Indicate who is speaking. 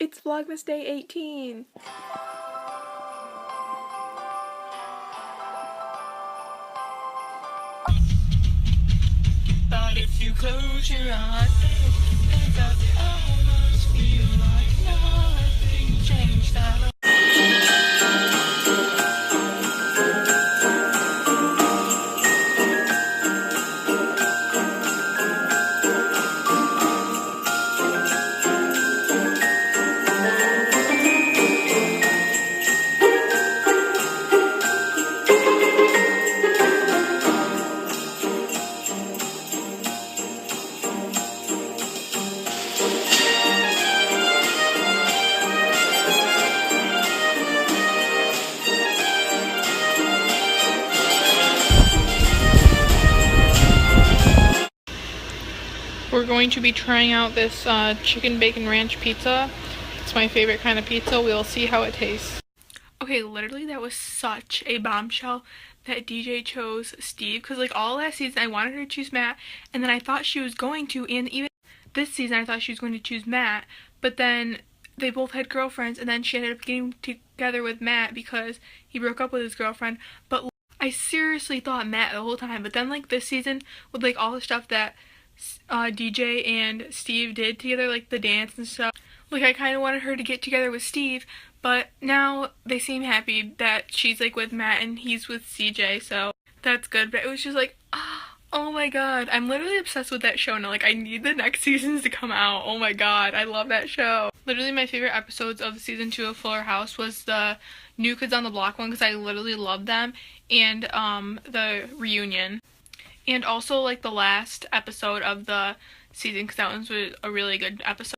Speaker 1: It's Vlogmas Day 18!
Speaker 2: But if you close your eyes, it does almost feel like nothing changed at all.
Speaker 1: We're going to be trying out this chicken bacon ranch pizza. It's my favorite kind of pizza. We'll see how it tastes. Okay, literally that was such a bombshell that DJ chose Steve, because like all last season I wanted her to choose Matt, and then I thought she was going to, and even this season I thought she was going to choose Matt, but then they both had girlfriends, and then she ended up getting together with Matt because he broke up with his girlfriend. But I seriously thought Matt the whole time, but then like this season with like all the stuff that DJ and Steve did together, like the dance and stuff, like I kind of wanted her to get together with Steve, but now they seem happy that she's like with Matt and he's with CJ, so that's good. But it was just like, oh my god, I'm literally obsessed with that show now. Like I need the next seasons to come out. Oh my god, I love that show. Literally my favorite episodes of season 2 of Fuller House was the New Kids on the Block one, because I literally loved them, and the reunion. And also like the last episode of the season, because that one was a really good episode.